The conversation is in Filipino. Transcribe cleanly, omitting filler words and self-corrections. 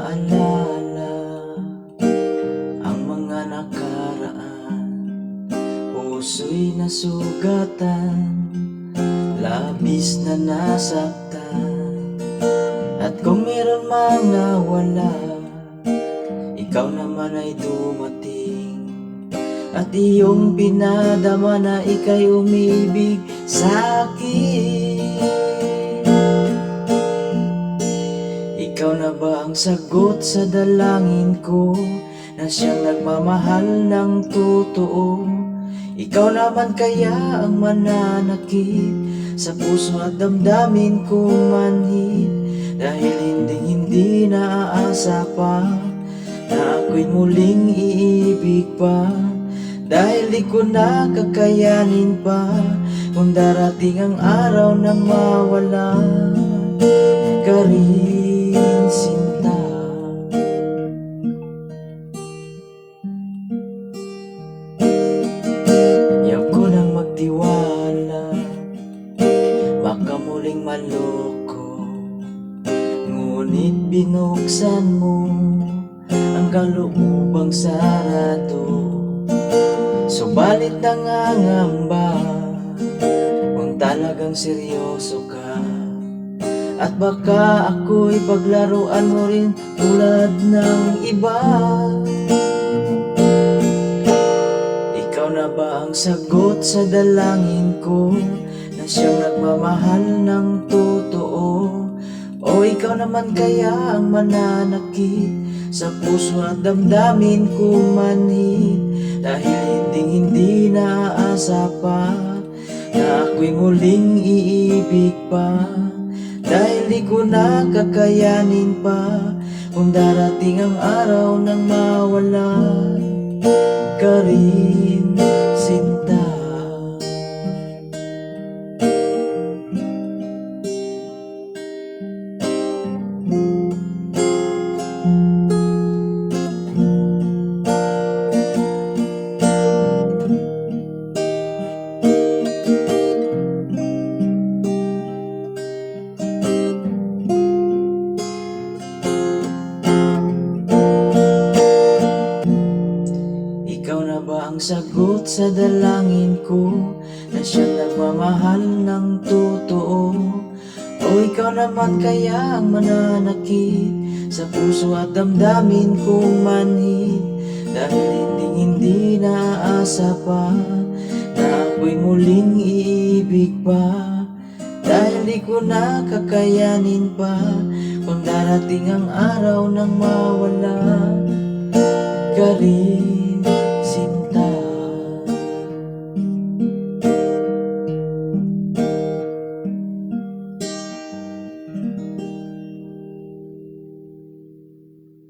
maalala ang mga nakaraan. Puso'y nasugatan, labis na nasaktan. At kung meron mang nawala, ikaw naman ay dumating. At iyong pinadama na ika'y umibig sa'kin. Ikaw na ba ang sagot sa dalangin ko, na siyang nagmamahal ng totoo? Ikaw naman kaya ang mananakit sa puso at damdamin kong manhid? Dahil hindi naaasa pa na ako'y muling iibig pa. Dahil di ko na kakayanin pa kung darating ang araw nang mawala ka rin, sinta. Ayaw ko nang magtiwala, baka muling maloko. Ngunit binuksan mo ang kaloobang sarado. Subalit nangangamba kung talagang seryoso ka, at baka ako'y paglaruan mo rin tulad ng iba. Ikaw na ba ang sagot sa dalangin ko, na siyang nagmamahal ng totoo? O ikaw naman kaya ang mananakit sa puso at damdamin kong manhid? Dahil hindi naaasa pa na ako'y muling iibig pa. Dahil di ko na kakayanin pa kung darating ang araw nang mawala ka rin, sinta. Ikaw na ba ang sagot sa dalangin ko, na siyang nagmamahal ng totoo? O ikaw naman kaya ang mananakit sa puso at damdamin kong manhid? Dahil hindi naaasa pa na ako'y muling iibig pa. Dahil di ko na kakayanin pa kung darating ang araw nang mawala ka rin.